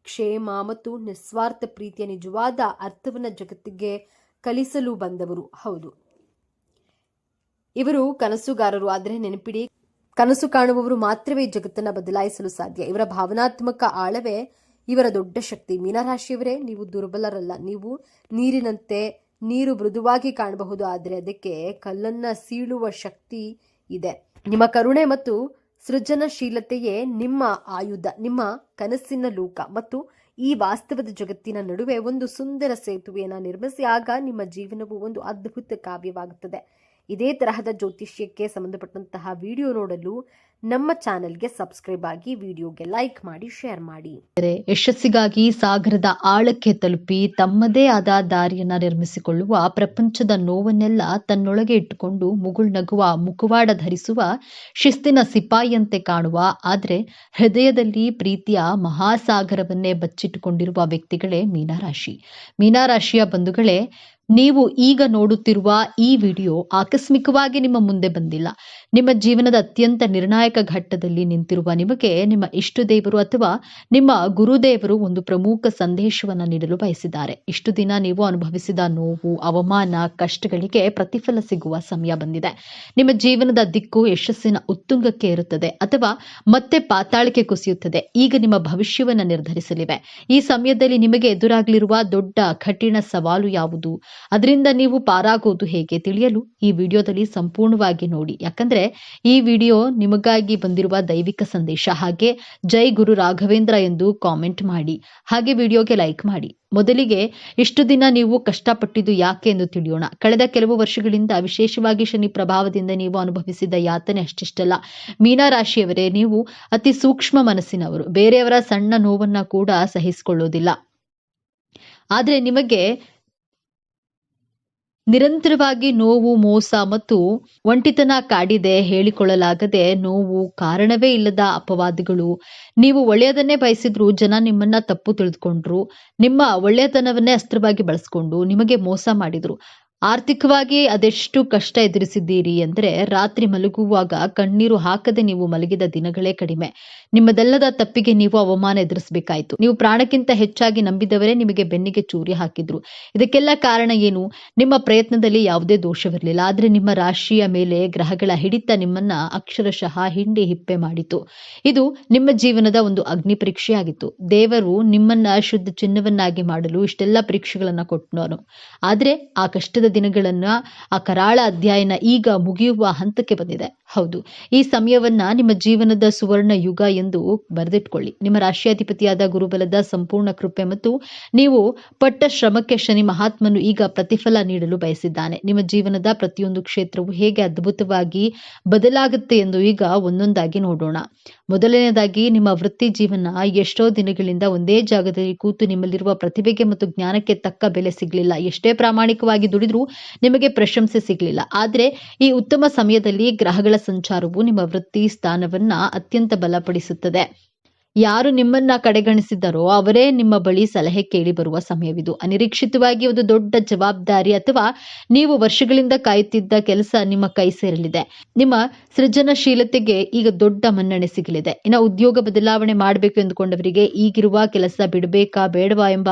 ಕ್ಷೇಮ ಮತ್ತು ನಿಸ್ವಾರ್ಥ ಪ್ರೀತಿಯ ನಿಜವಾದ ಅರ್ಥವನ್ನ ಜಗತ್ತಿಗೆ ಕಲಿಸಲು ಬಂದವರು. ಹೌದು, ಇವರು ಕನಸುಗಾರರು. ಆದರೆ ನೆನಪಿಡಿ, ಕನಸು ಕಾಣುವವರು ಮಾತ್ರವೇ ಜಗತ್ತನ್ನ ಬದಲಾಯಿಸಲು ಸಾಧ್ಯ. ಇವರ ಭಾವನಾತ್ಮಕ ಆಳವೇ ಇವರ ದೊಡ್ಡ ಶಕ್ತಿ. ಮೀನರಾಶಿಯವರೇ, ನೀವು ದುರ್ಬಲರಲ್ಲ. ನೀವು ನೀರಿನಂತೆ. ನೀರು ಮೃದುವಾಗಿ ಕಾಣಬಹುದು, ಆದರೆ ಅದಕ್ಕೆ ಕಲ್ಲನ್ನ ಸೀಳುವ ಶಕ್ತಿ ಇದೆ. ನಿಮ್ಮ ಕರುಣೆ ಮತ್ತು ಸೃಜನಶೀಲತೆಯೇ ನಿಮ್ಮ ಆಯುಧ. ನಿಮ್ಮ ಕನಸಿನ ಲೋಕ ಮತ್ತು ಈ ವಾಸ್ತವದ ಜಗತ್ತಿನ ನಡುವೆ ಒಂದು ಸುಂದರ ಸೇತುವೆಯನ್ನು ನಿರ್ಮಿಸಿ, ಆಗ ನಿಮ್ಮ ಜೀವನವು ಒಂದು ಅದ್ಭುತ ಕಾವ್ಯವಾಗುತ್ತದೆ. ಇದೇ ತರಹದ ಜ್ಯೋತಿಷ್ಯಕ್ಕೆ ಸಂಬಂಧಪಟ್ಟಂತಹ ವಿಡಿಯೋ ನೋಡಲು ನಮ್ಮ ಚಾನೆಲ್ಗೆ ಸಬ್ಸ್ಕ್ರೈಬ್ ಆಗಿ, ವಿಡಿಯೋಗೆ ಲೈಕ್ ಮಾಡಿ, ಶೇರ್ ಮಾಡಿ. ಯಶಸ್ಸಿಗಾಗಿ ಸಾಗರದ ಆಳಕ್ಕೆ ತಲುಪಿ ತಮ್ಮದೇ ಆದ ದಾರಿಯನ್ನ ನಿರ್ಮಿಸಿಕೊಳ್ಳುವ, ಪ್ರಪಂಚದ ನೋವನ್ನೆಲ್ಲ ತನ್ನೊಳಗೆ ಇಟ್ಟುಕೊಂಡು ಮುಗುಳ್ನಗುವ, ಮುಖವಾಡ ಧರಿಸುವ, ಶಿಸ್ತಿನ ಸಿಪಾಯಿಯಂತೆ ಕಾಣುವ, ಆದರೆ ಹೃದಯದಲ್ಲಿ ಪ್ರೀತಿಯ ಮಹಾಸಾಗರವನ್ನೇ ಬಚ್ಚಿಟ್ಟುಕೊಂಡಿರುವ ವ್ಯಕ್ತಿಗಳೇ ಮೀನರಾಶಿ. ಮೀನರಾಶಿಯ ಬಂಧುಗಳೇ, ನೀವು ಈಗ ನೋಡುತ್ತಿರುವ ಈ ವಿಡಿಯೋ ಆಕಸ್ಮಿಕವಾಗಿ ನಿಮ್ಮ ಮುಂದೆ ಬಂದಿಲ್ಲ. ನಿಮ್ಮ ಜೀವನದ ಅತ್ಯಂತ ನಿರ್ಣಾಯಕ ಘಟ್ಟದಲ್ಲಿ ನಿಂತಿರುವ ನಿಮಗೆ ನಿಮ್ಮ ಇಷ್ಟ ದೇವರು ಅಥವಾ ನಿಮ್ಮ ಗುರುದೇವರು ಒಂದು ಪ್ರಮುಖ ಸಂದೇಶವನ್ನು ನೀಡಲು ಬಯಸಿದ್ದಾರೆ. ಇಷ್ಟು ದಿನ ನೀವು ಅನುಭವಿಸಿದ ನೋವು, ಅವಮಾನ, ಕಷ್ಟಗಳಿಗೆ ಪ್ರತಿಫಲ ಸಿಗುವ ಸಮಯ ಬಂದಿದೆ. ನಿಮ್ಮ ಜೀವನದ ದಿಕ್ಕು ಯಶಸ್ಸಿನ ಉತ್ತುಂಗಕ್ಕೆ ಇರುತ್ತದೆ ಅಥವಾ ಮತ್ತೆ ಪಾತಾಳಕ್ಕೆ ಕುಸಿಯುತ್ತದೆ. ಈಗ ನಿಮ್ಮ ಭವಿಷ್ಯವನ್ನು ನಿರ್ಧರಿಸಲಿವೆ. ಈ ಸಮಯದಲ್ಲಿ ನಿಮಗೆ ಎದುರಾಗಲಿರುವ ದೊಡ್ಡ ಕಠಿಣ ಸವಾಲು ಯಾವುದು, ಅದರಿಂದ ನೀವು ಪಾರಾಗೋದು ಹೇಗೆ ತಿಳಿಯಲು ಈ ವಿಡಿಯೋದಲ್ಲಿ ಸಂಪೂರ್ಣವಾಗಿ ನೋಡಿ. ಯಾಕಂದ್ರೆ ಈ ವಿಡಿಯೋ ನಿಮಗಾಗಿ ಬಂದಿರುವ ದೈವಿಕ ಸಂದೇಶ. ಹಾಗೆ ಜೈ ಗುರು ರಾಘವೇಂದ್ರ ಎಂದು ಕಾಮೆಂಟ್ ಮಾಡಿ, ಹಾಗೆ ವಿಡಿಯೋಗೆ ಲೈಕ್ ಮಾಡಿ. ಮೊದಲಿಗೆ ಇಷ್ಟು ದಿನ ನೀವು ಕಷ್ಟಪಟ್ಟಿದ್ದು ಯಾಕೆ ಎಂದು ತಿಳಿಯೋಣ. ಕಳೆದ ಕೆಲವು ವರ್ಷಗಳಿಂದ, ವಿಶೇಷವಾಗಿ ಶನಿ ಪ್ರಭಾವದಿಂದ ನೀವು ಅನುಭವಿಸಿದ ಯಾತನೆ ಅಷ್ಟಿಷ್ಟಲ್ಲ. ಮೀನರಾಶಿಯವರೇ, ನೀವು ಅತಿ ಸೂಕ್ಷ್ಮ ಮನಸ್ಸಿನವರು. ಬೇರೆಯವರ ಸಣ್ಣ ನೋವನ್ನ ಕೂಡ ಸಹಿಸಿಕೊಳ್ಳೋದಿಲ್ಲ. ಆದ್ರೆ ನಿಮಗೆ ನಿರಂತರವಾಗಿ ನೋವು, ಮೋಸ ಮತ್ತು ಒಂಟಿತನ ಕಾಡಿದೆ. ಹೇಳಿಕೊಳ್ಳಲಾಗದೆ ನೋವು, ಕಾರಣವೇ ಇಲ್ಲದ ಅಪವಾದಗಳು. ನೀವು ಒಳ್ಳೆಯದನ್ನೇ ಬಯಸಿದ್ರು ಜನ ನಿಮ್ಮನ್ನ ತಪ್ಪು ತಿಳಿದುಕೊಂಡ್ರು. ನಿಮ್ಮ ಒಳ್ಳೆಯತನವನ್ನೇ ಅಸ್ತ್ರವಾಗಿ ಬಳಸ್ಕೊಂಡು ನಿಮಗೆ ಮೋಸ ಮಾಡಿದ್ರು. ಆರ್ಥಿಕವಾಗಿ ಅದೆಷ್ಟು ಕಷ್ಟ ಎದುರಿಸಿದ್ದೀರಿ ಅಂದರೆ, ರಾತ್ರಿ ಮಲಗುವಾಗ ಕಣ್ಣೀರು ಹಾಕದೆ ನೀವು ಮಲಗಿದ ದಿನಗಳೇ ಕಡಿಮೆ. ನಿಮ್ಮದೆಲ್ಲದ ತಪ್ಪಿಗೆ ನೀವು ಅವಮಾನ ಎದುರಿಸಬೇಕಾಯಿತು. ನೀವು ಪ್ರಾಣಕ್ಕಿಂತ ಹೆಚ್ಚಾಗಿ ನಂಬಿದವರೇ ನಿಮಗೆ ಬೆನ್ನಿಗೆ ಚೂರಿ ಹಾಕಿದ್ರು. ಇದಕ್ಕೆಲ್ಲ ಕಾರಣ ಏನು? ನಿಮ್ಮ ಪ್ರಯತ್ನದಲ್ಲಿ ಯಾವುದೇ ದೋಷವಿರಲಿಲ್ಲ. ಆದರೆ ನಿಮ್ಮ ರಾಶಿಯ ಮೇಲೆ ಗ್ರಹಗಳ ಹಿಡಿತ ನಿಮ್ಮನ್ನ ಅಕ್ಷರಶಃ ಹಿಂಡಿ ಹಿಪ್ಪೆ ಮಾಡಿತು. ಇದು ನಿಮ್ಮ ಜೀವನದ ಒಂದು ಅಗ್ನಿ ಪರೀಕ್ಷೆಯಾಗಿತ್ತು. ದೇವರು ನಿಮ್ಮನ್ನ ಶುದ್ಧ ಚಿನ್ನವನ್ನಾಗಿ ಮಾಡಲು ಇಷ್ಟೆಲ್ಲ ಪರೀಕ್ಷೆಗಳನ್ನ ಕೊಟ್ಟನು. ಆದ್ರೆ ಆ ಕಷ್ಟದ ದಿನಗಳನ್ನ, ಆ ಕರಾಳ ಅಧ್ಯಾಯನ ಈಗ ಮುಗಿಯುವ ಹಂತಕ್ಕೆ ಬಂದಿದೆ. ಹೌದು, ಈ ಸಮಯವನ್ನ ನಿಮ್ಮ ಜೀವನದ ಸುವರ್ಣ ಯುಗ ಎಂದು ಬರೆದಿಟ್ಕೊಳ್ಳಿ. ನಿಮ್ಮ ರಾಶಿಯಾಧಿಪತಿಯಾದ ಗುರುಬಲದ ಸಂಪೂರ್ಣ ಕೃಪೆ ಮತ್ತು ನೀವು ಪಟ್ಟ ಶ್ರಮಕ್ಕೆ ಶನಿ ಮಹಾತ್ಮನು ಈಗ ಪ್ರತಿಫಲ ನೀಡಲು ಬಯಸಿದ್ದಾನೆ. ನಿಮ್ಮ ಜೀವನದ ಪ್ರತಿಯೊಂದು ಕ್ಷೇತ್ರವು ಹೇಗೆ ಅದ್ಭುತವಾಗಿ ಬದಲಾಗುತ್ತೆ ಎಂದು ಈಗ ಒಂದೊಂದಾಗಿ ನೋಡೋಣ. ಮೊದಲನೇದಾಗಿ, ನಿಮ್ಮ ವೃತ್ತಿ ಜೀವನ. ಎಷ್ಟೋ ದಿನಗಳಿಂದ ಒಂದೇ ಜಾಗದಲ್ಲಿ ಕೂತು ನಿಮ್ಮಲ್ಲಿರುವ ಪ್ರತಿಭೆಗೆ ಮತ್ತು ಜ್ಞಾನಕ್ಕೆ ತಕ್ಕ ಬೆಲೆ ಸಿಗಲಿಲ್ಲ. ಎಷ್ಟೇ ಪ್ರಾಮಾಣಿಕವಾಗಿ ದುಡಿದ್ರೂ ನಿಮಗೆ ಪ್ರಶಂಸೆ ಸಿಗಲಿಲ್ಲ. ಆದರೆ ಈ ಉತ್ತಮ ಸಮಯದಲ್ಲಿ ಗ್ರಹಗಳ ಸಂಚಾರವು ನಿಮ್ಮ ವೃತ್ತಿ ಸ್ಥಾನವನ್ನ ಅತ್ಯಂತ ಬಲಪಡಿಸುತ್ತದೆ. ಯಾರು ನಿಮ್ಮನ್ನ ಕಡೆಗಣಿಸಿದ್ದಾರೋ ಅವರೇ ನಿಮ್ಮ ಬಳಿ ಸಲಹೆ ಕೇಳಿ ಬರುವ ಸಮಯವಿದು. ಅನಿರೀಕ್ಷಿತವಾಗಿ ಒಂದು ದೊಡ್ಡ ಜವಾಬ್ದಾರಿ ಅಥವಾ ನೀವು ವರ್ಷಗಳಿಂದ ಕಾಯುತ್ತಿದ್ದ ಕೆಲಸ ನಿಮ್ಮ ಕೈ ಸೇರಲಿದೆ. ನಿಮ್ಮ ಸೃಜನಶೀಲತೆಗೆ ಈಗ ದೊಡ್ಡ ಮನ್ನಣೆ ಸಿಗಲಿದೆ. ಇನ್ನು ಉದ್ಯೋಗ ಬದಲಾವಣೆ ಮಾಡಬೇಕು ಎಂದುಕೊಂಡವರಿಗೆ, ಈಗಿರುವ ಕೆಲಸ ಬಿಡಬೇಕಾ ಬೇಡವಾ ಎಂಬ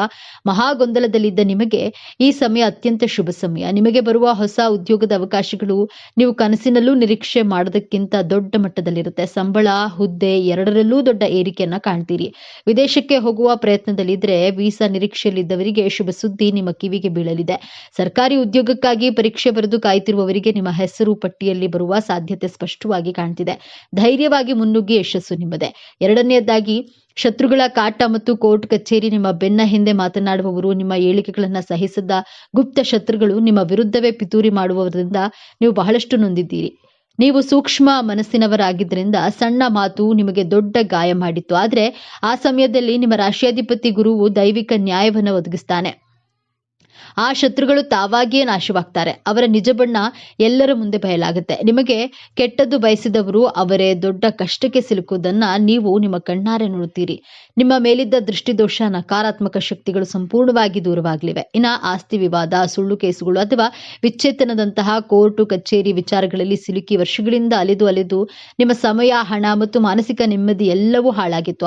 ಮಹಾಗೊಂದಲದಲ್ಲಿದ್ದ ನಿಮಗೆ ಈ ಸಮಯ ಅತ್ಯಂತ ಶುಭ ಸಮಯ. ನಿಮಗೆ ಬರುವ ಹೊಸ ಉದ್ಯೋಗದ ಅವಕಾಶಗಳು ನೀವು ಕನಸಿನಲ್ಲೂ ನಿರೀಕ್ಷೆ ಮಾಡೋದಕ್ಕಿಂತ ದೊಡ್ಡ ಮಟ್ಟದಲ್ಲಿರುತ್ತೆ. ಸಂಬಳ, ಹುದ್ದೆ ಎರಡರಲ್ಲೂ ದೊಡ್ಡ ಏರಿಕೆ ಕಾಣ್ತೀರಿ. ವಿದೇಶಕ್ಕೆ ಹೋಗುವ ಪ್ರಯತ್ನದಲ್ಲಿದ್ರೆ, ವೀಸಾ ನಿರೀಕ್ಷೆಯಲ್ಲಿದ್ದವರಿಗೆ ಶುಭ ಸುದ್ದಿ ನಿಮ್ಮ ಕಿವಿಗೆ ಬೀಳಲಿದೆ. ಸರ್ಕಾರಿ ಉದ್ಯೋಗಕ್ಕಾಗಿ ಪರೀಕ್ಷೆ ಬರೆದು ಕಾಯ್ತಿರುವವರಿಗೆ ನಿಮ್ಮ ಹೆಸರು ಪಟ್ಟಿಯಲ್ಲಿ ಬರುವ ಸಾಧ್ಯತೆ ಸ್ಪಷ್ಟವಾಗಿ ಕಾಣ್ತಿದೆ. ಧೈರ್ಯವಾಗಿ ಮುನ್ನುಗ್ಗಿ ಯಶಸ್ಸು ನಿಮ್ಮದೇ. ಎರಡನೆಯದಾಗಿ, ಶತ್ರುಗಳ ಕಾಟ ಮತ್ತು ಕೋರ್ಟ್ ಕಚೇರಿ. ನಿಮ್ಮ ಬೆನ್ನ ಹಿಂದೆ ಮಾತನಾಡುವವರು, ನಿಮ್ಮ ಹೇಳಿಕೆಗಳನ್ನ ಸಹಿಸದ ಗುಪ್ತ ಶತ್ರುಗಳು ನಿಮ್ಮ ವಿರುದ್ಧವೇ ಪಿತೂರಿ ಮಾಡುವುದರಿಂದ ನೀವು ಬಹಳಷ್ಟು ನೊಂದಿದ್ದೀರಿ. ನೀವು ಸೂಕ್ಷ್ಮ ಮನಸ್ಸಿನವರಾಗಿದ್ದರಿಂದ ಸಣ್ಣ ಮಾತು ನಿಮಗೆ ದೊಡ್ಡ ಗಾಯ ಮಾಡಿತ್ತು. ಆದರೆ ಆ ಸಮಯದಲ್ಲಿ ನಿಮ್ಮ ರಾಶಿಯಾಧಿಪತಿ ಗುರುವು ದೈವಿಕ ನ್ಯಾಯವನ್ನು ಒದಗಿಸ್ತಾನೆ. ಆ ಶತ್ರುಗಳು ತಾವಾಗಿಯೇ ನಾಶವಾಗ್ತಾರೆ. ಅವರ ನಿಜ ಬಣ್ಣ ಎಲ್ಲರ ಮುಂದೆ ಬಯಲಾಗುತ್ತೆ. ನಿಮಗೆ ಕೆಟ್ಟದ್ದು ಬಯಸಿದವರು ಅವರೇ ದೊಡ್ಡ ಕಷ್ಟಕ್ಕೆ ಸಿಲುಕುವುದನ್ನ ನೀವು ನಿಮ್ಮ ಕಣ್ಣಾರೆ ನೋಡುತ್ತೀರಿ. ನಿಮ್ಮ ಮೇಲಿದ್ದ ದೃಷ್ಟಿದೋಷ, ನಕಾರಾತ್ಮಕ ಶಕ್ತಿಗಳು ಸಂಪೂರ್ಣವಾಗಿ ದೂರವಾಗಲಿವೆ. ಇನ್ನ ಆಸ್ತಿ ವಿವಾದ, ಸುಳ್ಳು ಕೇಸುಗಳು ಅಥವಾ ವಿಚ್ಛೇದನದಂತಹ ಕೋರ್ಟು ಕಚೇರಿ ವಿಚಾರಗಳಲ್ಲಿ ಸಿಲುಕಿ ವರ್ಷಗಳಿಂದ ಅಲೆದು ನಿಮ್ಮ ಸಮಯ, ಹಣ ಮತ್ತು ಮಾನಸಿಕ ನೆಮ್ಮದಿ ಎಲ್ಲವೂ ಹಾಳಾಗಿತ್ತು.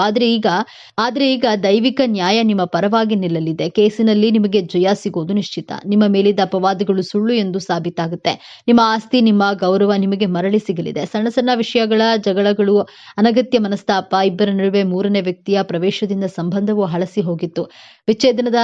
ಆದ್ರೆ ಈಗ ದೈವಿಕ ನ್ಯಾಯ ನಿಮ್ಮ ಪರವಾಗಿ ನಿಲ್ಲಲಿದೆ. ಕೇಸಿನಲ್ಲಿ ನಿಮಗೆ ಜಯ ಸಿಗೋದು ನಿಶ್ಚಿತ. ನಿಮ್ಮ ಮೇಲಿದ್ದ ಅಪವಾದಗಳು ಸುಳ್ಳು ಎಂದು ಸಾಬೀತಾಗುತ್ತೆ. ನಿಮ್ಮ ಆಸ್ತಿ, ನಿಮ್ಮ ಗೌರವ ನಿಮಗೆ ಮರಳಿ ಸಿಗಲಿದೆ. ಸಣ್ಣ ಸಣ್ಣ ವಿಷಯಗಳ ಜಗಳಗಳು, ಅನಗತ್ಯ ಮನಸ್ತಾಪ, ಇಬ್ಬರ ನಡುವೆ ಮೂರನೇ ವ್ಯಕ್ತಿಯ ಪ್ರವೇಶದಿಂದ ಸಂಬಂಧವು ಹಳಸಿ ಹೋಗಿತ್ತು. ವಿಚ್ಛೇದನದ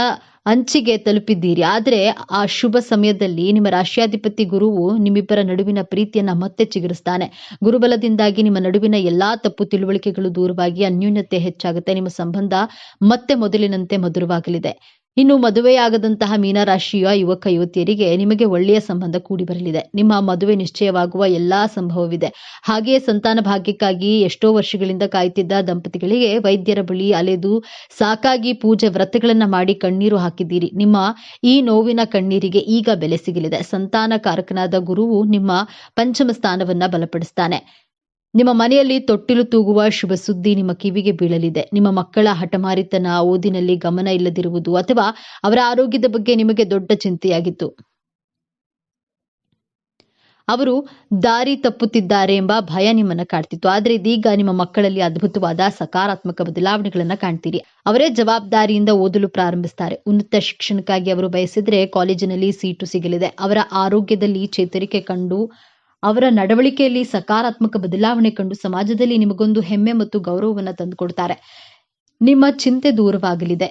ಅಂಚಿಗೆ ತಲುಪಿದ್ದೀರಿ. ಆದರೆ ಆ ಶುಭ ಸಮಯದಲ್ಲಿ ನಿಮ್ಮ ರಾಶಿಯಾಧಿಪತಿ ಗುರುವು ನಿಮ್ಮಿಬ್ಬರ ನಡುವಿನ ಪ್ರೀತಿಯನ್ನ ಮತ್ತೆ ಚಿಗುರಿಸ್ತಾನೆ. ಗುರುಬಲದಿಂದಾಗಿ ನಿಮ್ಮ ನಡುವಿನ ಎಲ್ಲಾ ತಪ್ಪು ತಿಳುವಳಿಕೆಗಳು ದೂರವಾಗಿ ಅನ್ಯೋನ್ಯತೆ ಹೆಚ್ಚಾಗುತ್ತೆ. ನಿಮ್ಮ ಸಂಬಂಧ ಮತ್ತೆ ಮೊದಲಿನಂತೆ ಮಧುರವಾಗಲಿದೆ. ಇನ್ನು ಮದುವೆಯಾಗದಂತಹ ಮೀನರಾಶಿಯ ಯುವಕ ಯುವತಿಯರಿಗೆ ನಿಮಗೆ ಒಳ್ಳೆಯ ಸಂಬಂಧ ಕೂಡಿ ಬರಲಿದೆ. ನಿಮ್ಮ ಮದುವೆ ನಿಶ್ಚಯವಾಗುವ ಎಲ್ಲಾ ಸಂಭವವಿದೆ. ಹಾಗೆಯೇ ಸಂತಾನ ಭಾಗ್ಯಕ್ಕಾಗಿ ಎಷ್ಟೋ ವರ್ಷಗಳಿಂದ ಕಾಯುತ್ತಿದ್ದ ದಂಪತಿಗಳಿಗೆ ವೈದ್ಯರ ಬಳಿ ಅಲೆದು ಸಾಕಾಗಿ ಪೂಜೆ ವ್ರತಗಳನ್ನ ಮಾಡಿ ಕಣ್ಣೀರು ಹಾಕಿದ್ದೀರಿ. ನಿಮ್ಮ ಈ ನೋವಿನ ಕಣ್ಣೀರಿಗೆ ಈಗ ಬೆಲೆ ಸಿಗಲಿದೆ. ಸಂತಾನ ಕಾರಕನಾದ ಗುರುವು ನಿಮ್ಮ ಪಂಚಮ ಸ್ಥಾನವನ್ನ ಬಲಪಡಿಸ್ತಾನೆ. ನಿಮ್ಮ ಮನೆಯಲ್ಲಿ ತೊಟ್ಟಿಲು ತೂಗುವ ಶುಭ ಸುದ್ದಿ ನಿಮ್ಮ ಕಿವಿಗೆ ಬೀಳಲಿದೆ. ನಿಮ್ಮ ಮಕ್ಕಳ ಹಠಮಾರಿತನ, ಓದಿನಲ್ಲಿ ಗಮನ ಇಲ್ಲದಿರುವುದು ಅಥವಾ ಅವರ ಆರೋಗ್ಯದ ಬಗ್ಗೆ ನಿಮಗೆ ದೊಡ್ಡ ಚಿಂತೆಯಾಗಿತ್ತು. ಅವರು ದಾರಿ ತಪ್ಪುತ್ತಿದ್ದಾರೆ ಎಂಬ ಭಯ ನಿಮ್ಮನ್ನ ಕಾಡ್ತಿತ್ತು. ಆದ್ರೆ ಇದೀಗ ನಿಮ್ಮ ಮಕ್ಕಳಲ್ಲಿ ಅದ್ಭುತವಾದ ಸಕಾರಾತ್ಮಕ ಬದಲಾವಣೆಗಳನ್ನ ಕಾಣ್ತೀರಿ. ಅವರೇ ಜವಾಬ್ದಾರಿಯಿಂದ ಓದಲು ಪ್ರಾರಂಭಿಸ್ತಾರೆ. ಉನ್ನತ ಶಿಕ್ಷಣಕ್ಕಾಗಿ ಅವರು ಬಯಸಿದ್ರೆ ಕಾಲೇಜಿನಲ್ಲಿ ಸೀಟು ಸಿಗಲಿದೆ. ಅವರ ಆರೋಗ್ಯದಲ್ಲಿ ಚೇತರಿಕೆ ಕಂಡು, ಅವರ ನಡವಳಿಕೆಯಲ್ಲಿ ಸಕಾರಾತ್ಮಕ ಬದಲಾವಣೆ ಕಂಡು ಸಮಾಜದಲ್ಲಿ ನಿಮಗೊಂದು ಹೆಮ್ಮೆ ಮತ್ತು ಗೌರವವನ್ನು ತಂದುಕೊಡ್ತಾರೆ. ನಿಮ್ಮ ಚಿಂತೆ ದೂರವಾಗಲಿದೆ.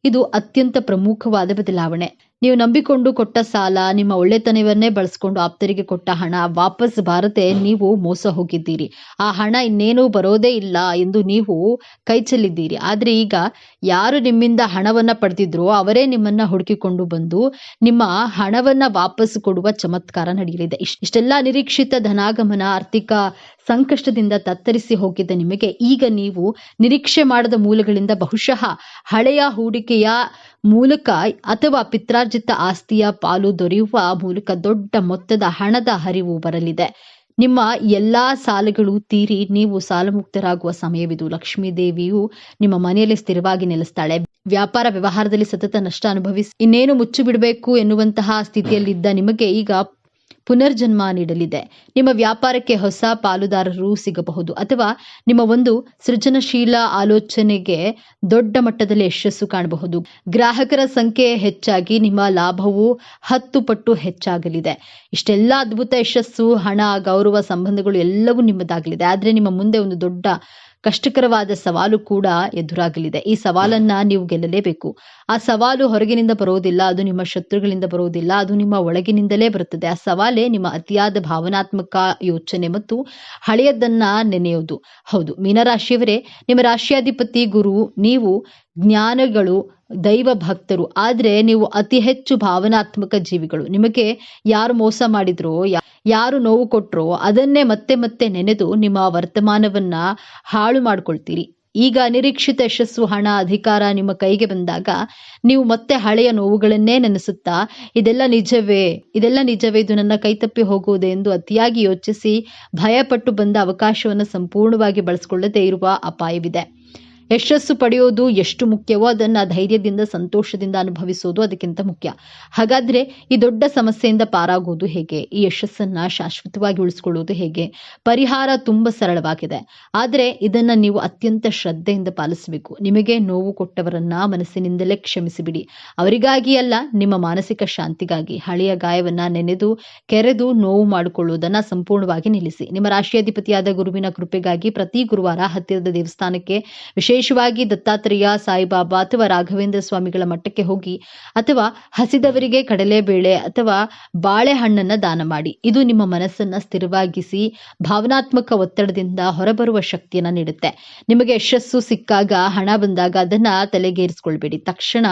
ಇದು ಅತ್ಯಂತ ಪ್ರಮುಖವಾದ ಬದಲಾವಣೆ. ನೀವು ನಂಬಿಕೊಂಡು ಕೊಟ್ಟ ಸಾಲ, ನಿಮ್ಮ ಒಳ್ಳೆತನವನ್ನೇ ಬಳಸಿಕೊಂಡು ಆಪ್ತರಿಗೆ ಕೊಟ್ಟ ಹಣ ವಾಪಸ್ ಬಾರದೆ ನೀವು ಮೋಸ ಹೋಗಿದ್ದೀರಿ. ಆ ಹಣ ಇನ್ನೇನೂ ಬರೋದೇ ಇಲ್ಲ ಎಂದು ನೀವು ಕೈ ಚೆಲ್ಲಿದ್ದೀರಿ. ಆದ್ರೆ ಈಗ ಯಾರು ನಿಮ್ಮಿಂದ ಹಣವನ್ನ ಪಡೆದಿದ್ರೋ ಅವರೇ ನಿಮ್ಮನ್ನ ಹುಡುಕಿಕೊಂಡು ಬಂದು ನಿಮ್ಮ ಹಣವನ್ನ ವಾಪಸ್ ಕೊಡುವ ಚಮತ್ಕಾರ ನಡೆಯಲಿದೆ. ಇಷ್ಟೆಲ್ಲ ಅನಿರೀಕ್ಷಿತ ಧನಾಗಮನ, ಆರ್ಥಿಕ ಸಂಕಷ್ಟದಿಂದ ತತ್ತರಿಸಿ ಹೋಗಿದ್ದ ನಿಮಗೆ ಈಗ ನೀವು ನಿರೀಕ್ಷೆ ಮಾಡದ ಮೂಲಗಳಿಂದ ಬಹುಶಃ ಹಳೆಯ ಹೂಡಿಕೆಯ ಮೂಲಕ ಅಥವಾ ಪಿತ್ರಾರ್ಜಿತ ಆಸ್ತಿಯ ಪಾಲು ದೊರೆಯುವ ಮೂಲಕ ದೊಡ್ಡ ಮೊತ್ತದ ಹಣದ ಹರಿವು ಬರಲಿದೆ. ನಿಮ್ಮ ಎಲ್ಲಾ ಸಾಲಗಳು ತೀರಿ ನೀವು ಸಾಲಮುಕ್ತರಾಗುವ ಸಮಯವಿದು. ಲಕ್ಷ್ಮೀ ದೇವಿಯು ನಿಮ್ಮ ಮನೆಯಲ್ಲಿ ಸ್ಥಿರವಾಗಿ ನೆಲೆಸ್ತಾಳೆ. ವ್ಯಾಪಾರ ವ್ಯವಹಾರದಲ್ಲಿ ಸತತ ನಷ್ಟ ಅನುಭವಿಸಿ ಇನ್ನೇನು ಮುಚ್ಚಿ ಬಿಡಬೇಕು ಎನ್ನುವಂತಹ ಸ್ಥಿತಿಯಲ್ಲಿದ್ದ ನಿಮಗೆ ಈಗ ಪುನರ್ಜನ್ಮ ನೀಡಲಿದೆ. ನಿಮ್ಮ ವ್ಯಾಪಾರಕ್ಕೆ ಹೊಸ ಪಾಲುದಾರರು ಸಿಗಬಹುದು ಅಥವಾ ನಿಮ್ಮ ಒಂದು ಸೃಜನಶೀಲ ಆಲೋಚನೆಗೆ ದೊಡ್ಡ ಮಟ್ಟದಲ್ಲಿ ಯಶಸ್ಸು ಕಾಣಬಹುದು. ಗ್ರಾಹಕರ ಸಂಖ್ಯೆ ಹೆಚ್ಚಾಗಿ ನಿಮ್ಮ ಲಾಭವು 10 ಪಟ್ಟು ಹೆಚ್ಚಾಗಲಿದೆ. ಇಷ್ಟೆಲ್ಲ ಅದ್ಭುತ ಯಶಸ್ಸು, ಹಣ, ಗೌರವ, ಸಂಬಂಧಗಳು ಎಲ್ಲವೂ ನಿಮ್ಮದಾಗಲಿದೆ. ಆದ್ರೆ ನಿಮ್ಮ ಮುಂದೆ ಒಂದು ದೊಡ್ಡ ಕಷ್ಟಕರವಾದ ಸವಾಲು ಕೂಡ ಎದುರಾಗಲಿದೆ. ಈ ಸವಾಲನ್ನ ನೀವು ಗೆಲ್ಲಲೇಬೇಕು. ಆ ಸವಾಲು ಹೊರಗಿನಿಂದ ಬರೋದಿಲ್ಲ, ಅದು ನಿಮ್ಮ ಶತ್ರುಗಳಿಂದ ಬರೋದಿಲ್ಲ, ಅದು ನಿಮ್ಮ ಒಳಗಿನಿಂದಲೇ ಬರುತ್ತದೆ. ಆ ಸವಾಲೇ ನಿಮ್ಮ ಅತಿಯಾದ ಭಾವನಾತ್ಮಕ ಯೋಚನೆ ಮತ್ತು ಹಳೆಯದನ್ನ ನೆನೆಯೋದು. ಹೌದು ಮೀನರಾಶಿಯವರೇ, ನಿಮ್ಮ ರಾಶಿಯಾಧಿಪತಿ ಗುರು, ನೀವು ಜ್ಞಾನಿಗಳು, ದೈವ ಭಕ್ತರು. ಆದ್ರೆ ನೀವು ಅತಿ ಹೆಚ್ಚು ಭಾವನಾತ್ಮಕ ಜೀವಿಗಳು. ನಿಮಗೆ ಯಾರು ಮೋಸ ಮಾಡಿದ್ರೋ, ಯಾರು ನೋವು ಕೊಟ್ರೋ ಅದನ್ನೇ ಮತ್ತೆ ಮತ್ತೆ ನೆನೆದು ನಿಮ್ಮ ವರ್ತಮಾನವನ್ನ ಹಾಳು ಮಾಡ್ಕೊಳ್ತೀರಿ. ಈಗ ಅನಿರೀಕ್ಷಿತ ಯಶಸ್ಸು, ಹಣ, ಅಧಿಕಾರ ನಿಮ್ಮ ಕೈಗೆ ಬಂದಾಗ ನೀವು ಮತ್ತೆ ಹಳೆಯ ನೋವುಗಳನ್ನೇ ನೆನೆಸುತ್ತಾ ಇದೆಲ್ಲ ನಿಜವೇ, ಇದು ನನ್ನ ಕೈತಪ್ಪಿ ಹೋಗುವುದೇ ಎಂದು ಅತಿಯಾಗಿ ಯೋಚಿಸಿ ಭಯಪಟ್ಟು ಬಂದ ಅವಕಾಶವನ್ನು ಸಂಪೂರ್ಣವಾಗಿ ಬಳಸಿಕೊಳ್ಳದೆ ಇರುವ ಅಪಾಯವಿದೆ. ಯಶಸ್ಸು ಪಡೆಯೋದು ಎಷ್ಟು ಮುಖ್ಯವೋ ಅದನ್ನ ಧೈರ್ಯದಿಂದ, ಸಂತೋಷದಿಂದ ಅನುಭವಿಸೋದು ಅದಕ್ಕಿಂತ ಮುಖ್ಯ. ಹಾಗಾದ್ರೆ ಈ ದೊಡ್ಡ ಸಮಸ್ಯೆಯಿಂದ ಪಾರಾಗೋದು ಹೇಗೆ? ಈ ಯಶಸ್ಸನ್ನ ಶಾಶ್ವತವಾಗಿ ಉಳಿಸ್ಕೊಳ್ಳೋದು ಹೇಗೆ? ಪರಿಹಾರ ತುಂಬಾ ಸರಳವಾಗಿದೆ. ಆದ್ರೆ ಇದನ್ನ ನೀವು ಅತ್ಯಂತ ಶ್ರದ್ಧೆಯಿಂದ ಪಾಲಿಸಬೇಕು. ನಿಮಗೆ ನೋವು ಕೊಟ್ಟವರನ್ನ ಮನಸ್ಸಿನಿಂದಲೇ ಕ್ಷಮಿಸಿಬಿಡಿ. ಅವರಿಗಾಗಿ ಅಲ್ಲ, ನಿಮ್ಮ ಮಾನಸಿಕ ಶಾಂತಿಗಾಗಿ. ಹಳೆಯ ಗಾಯವನ್ನ ನೆನೆದು ಕೆರೆದು ನೋವು ಮಾಡಿಕೊಳ್ಳುವುದನ್ನ ಸಂಪೂರ್ಣವಾಗಿ ನಿಲ್ಲಿಸಿ. ನಿಮ್ಮ ರಾಶಿಯಾಧಿಪತಿಯಾದ ಗುರುವಿನ ಕೃಪೆಗಾಗಿ ಪ್ರತಿ ಗುರುವಾರ ಹತ್ತಿರದ ದೇವಸ್ಥಾನಕ್ಕೆ, ವಿಶೇಷವಾಗಿ ದತ್ತಾತ್ರೇಯ, ಸಾಯಿಬಾಬಾ ಅಥವಾ ರಾಘವೇಂದ್ರ ಸ್ವಾಮಿಗಳ ಮಠಕ್ಕೆ ಹೋಗಿ ಅಥವಾ ಹಸಿದವರಿಗೆ ಕಡಲೆಬೇಳೆ ಅಥವಾ ಬಾಳೆಹಣ್ಣನ್ನ ದಾನ ಮಾಡಿ. ಇದು ನಿಮ್ಮ ಮನಸ್ಸನ್ನ ಸ್ಥಿರವಾಗಿಸಿ ಭಾವನಾತ್ಮಕ ಒತ್ತಡದಿಂದ ಹೊರಬರುವ ಶಕ್ತಿಯನ್ನ ನೀಡುತ್ತೆ. ನಿಮಗೆ ಯಶಸ್ಸು ಸಿಕ್ಕಾಗ, ಹಣ ಬಂದಾಗ ಅದನ್ನ ತಲೆಗೇರಿಸಿಕೊಳ್ಬೇಡಿ. ತಕ್ಷಣ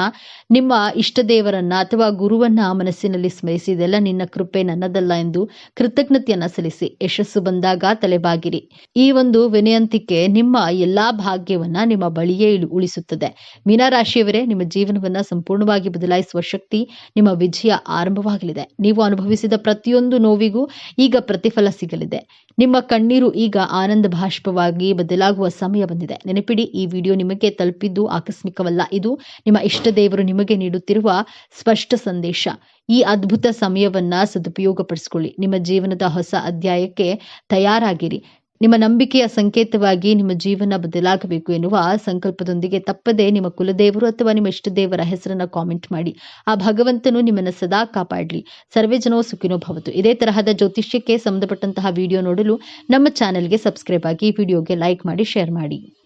ನಿಮ್ಮ ಇಷ್ಟ ದೇವರನ್ನ ಅಥವಾ ಗುರುವನ್ನ ಮನಸ್ಸಿನಲ್ಲಿ ಸ್ಮರಿಸಿ, ಇದೆಲ್ಲ ನಿನ್ನ ಕೃಪೆ, ನನ್ನದಲ್ಲ ಎಂದು ಕೃತಜ್ಞತೆಯನ್ನ ಸಲ್ಲಿಸಿ. ಯಶಸ್ಸು ಬಂದಾಗ ತಲೆಬಾಗಿರಿ. ಈ ಒಂದು ವಿನಯಂತಿಕೆ ನಿಮ್ಮ ಎಲ್ಲಾ ಭಾಗ್ಯವನ್ನ ನಿಮ್ಮ ನಿಮ್ಮ ಬಳಿಯೇ ಉಳಿಸುತ್ತದೆ. ಮೀನರಾಶಿಯವರೇ, ನಿಮ್ಮ ಜೀವನವನ್ನು ಸಂಪೂರ್ಣವಾಗಿ ಬದಲಾಯಿಸುವ ಶಕ್ತಿ, ನಿಮ್ಮ ವಿಜಯ ಆರಂಭವಾಗಲಿದೆ. ನೀವು ಅನುಭವಿಸಿದ ಪ್ರತಿಯೊಂದು ನೋವಿಗೂ ಈಗ ಪ್ರತಿಫಲ ಸಿಗಲಿದೆ. ನಿಮ್ಮ ಕಣ್ಣೀರು ಈಗ ಆನಂದ ಬಾಷ್ಪವಾಗಿ ಬದಲಾಗುವ ಸಮಯ ಬಂದಿದೆ. ನೆನಪಿಡಿ, ಈ ವಿಡಿಯೋ ನಿಮಗೆ ತಲುಪಿದ್ದು ಆಕಸ್ಮಿಕವಲ್ಲ. ಇದು ನಿಮ್ಮ ಇಷ್ಟ ದೇವರು ನಿಮಗೆ ನೀಡುತ್ತಿರುವ ಸ್ಪಷ್ಟ ಸಂದೇಶ. ಈ ಅದ್ಭುತ ಸಮಯವನ್ನ ಸದುಪಯೋಗಪಡಿಸಿಕೊಳ್ಳಿ. ನಿಮ್ಮ ಜೀವನದ ಹೊಸ ಅಧ್ಯಾಯಕ್ಕೆ ತಯಾರಾಗಿರಿ. ನಿಮ್ಮ ನಂಬಿಕೆಯ ಸಂಕೇತವಾಗಿ ನಿಮ್ಮ ಜೀವನ ಬದಲಾಗಬೇಕು ಎನ್ನುವ ಸಂಕಲ್ಪದೊಂದಿಗೆ ತಪ್ಪದೆ ನಿಮ್ಮ ಕುಲದೇವರು ಅಥವಾ ನಿಮ್ಮ ಇಷ್ಟ ದೇವರ ಹೆಸರನ್ನ ಕಾಮೆಂಟ್ ಮಾಡಿ. ಆ ಭಗವಂತನು ನಿಮ್ಮನ್ನು ಸದಾ ಕಾಪಾಡಲಿ. ಸರ್ವೇ ಜನೋ ಸುಖಿನೋ ಭವತು. ಇದೇ ತರಹದ ಜ್ಯೋತಿಷ್ಯಕ್ಕೆ ಸಂಬಂಧಪಟ್ಟಂತಹ ವಿಡಿಯೋ ನೋಡಲು ನಮ್ಮ ಚಾನೆಲ್ಗೆ ಸಬ್ಸ್ಕ್ರೈಬ್ ಆಗಿ, ವಿಡಿಯೋಗೆ ಲೈಕ್ ಮಾಡಿ, ಶೇರ್ ಮಾಡಿ.